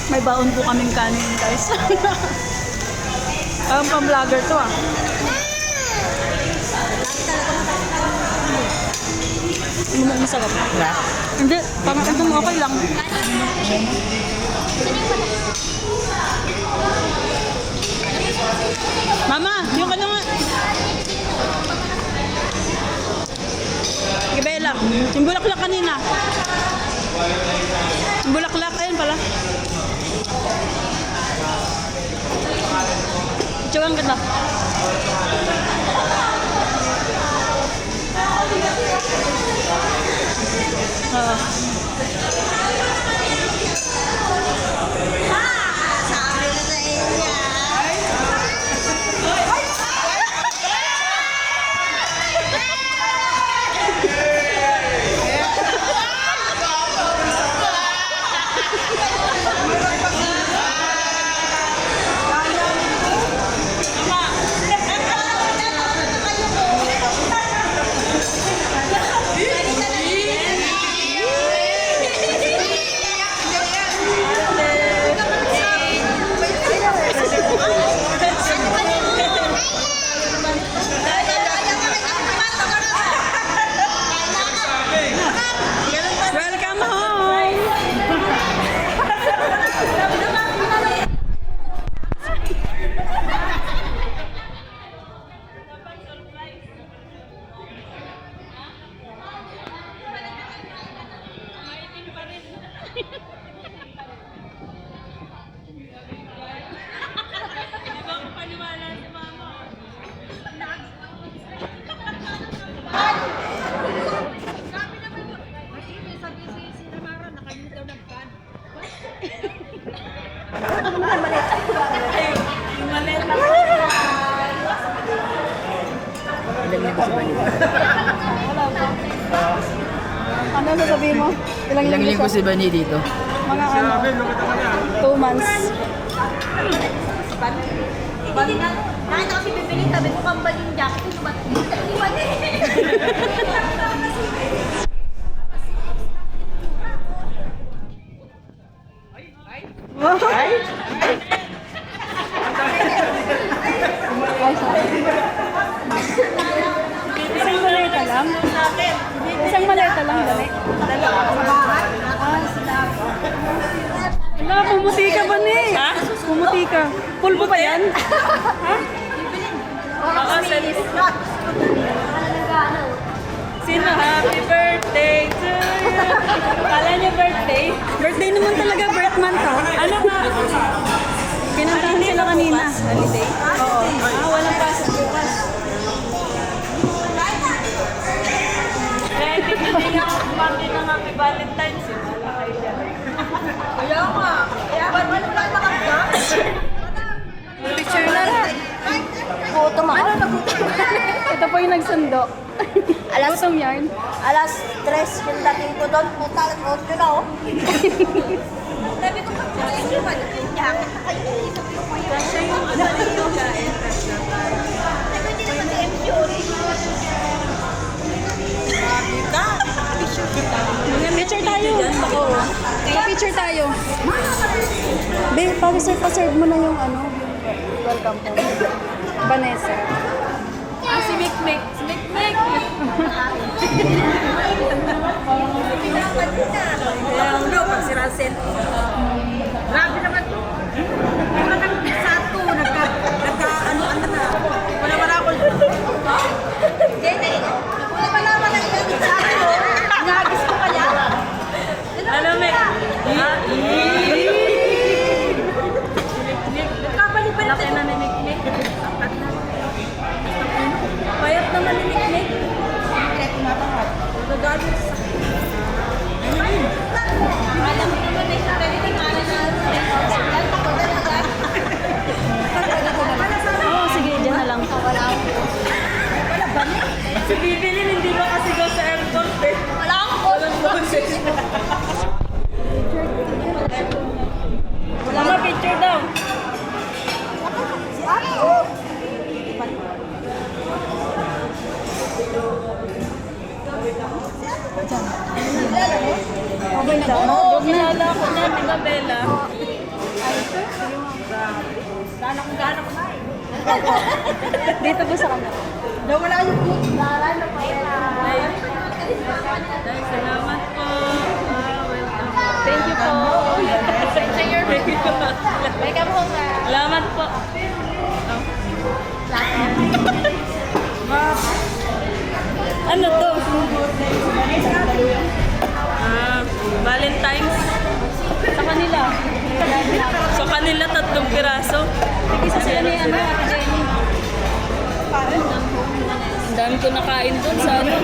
May baon po kaming kanin, guys. Pang-vlogger to ah. Masarap. Diba? Hindi, ito mo okay lang. Mama, yung ano nga. Gibela, yung bulaklak kanina. Yung bulaklak, ayun pala. Tsugang kita. Welcome home! Ano sasabihin mo? Ilang linggo si Bani dito? Mga ano? 2 months. Nakita ko si Bibili, sabi ko kambal yung jacket. Isang maleta lang? Isang maleta lang, dali. Wala, pumuti ka ba ni? Ha? Pumuti ka. Pulbo ba yan? Ha? Oo, Sino? Happy birthday to you. Kala niyo birthday? Birthday naman talaga, birth month ha. Ano nga? Kinantahan sila kanina. Holiday? Oo. Walang pasok bukas. Eh, hindi nga ako kumati ng Happy Valentine's. Wala kayo dyan. Kaya nga. Kaya ba naman lang makakita? Picture na lang. Gutom ako. Ito po yung nagsundo. Gutom yarn. Alas 3 yung dating ko doon. Punta lang ko na ako. Sabi ko pag yung jacket na kayo. Kasi yung ano yung jacket. Sabi hindi naman si MC Picture tayo. Oo. Pa-picture tayo. Be, pa-serve mo na yung ano. Welcome po. Vanessa. Si Mikmik. Si Mikmik. Ulo, pag si Russell. Grabe naman to. Wala kang sato, nagka-ano-ano na. Wala ako. Hindi. Wala na yung sato. Nagagis ko kaya. Ano, Mek? Kapalipin Laki na ni Mikmik. Payat naman ni Mikmik. Nagagalis sa alam mo naman na isa pwede tingnan na Oo, sige, dyan na lang. wala ba niya? Si Bibilin, hindi ba kasi daw sa airport eh? Wala akong walang boses. Mama, picture daw. Si Ate. Okay daw. Oo, kilala ko na, di ba, Bella? Gana ko na eh. Dito po sa kanya. Nawala yung book. Wala na pa yan. Day, salamat po. Welcome. Thank you po. Enjoy your Welcome home, ma'am. Salamat po. Ano to? Valentine's. Sa kanila. Sa kanila 3 piraso. Isa sila ni ano, Ate Jenny. Ang dami ko nakain doon sa ano.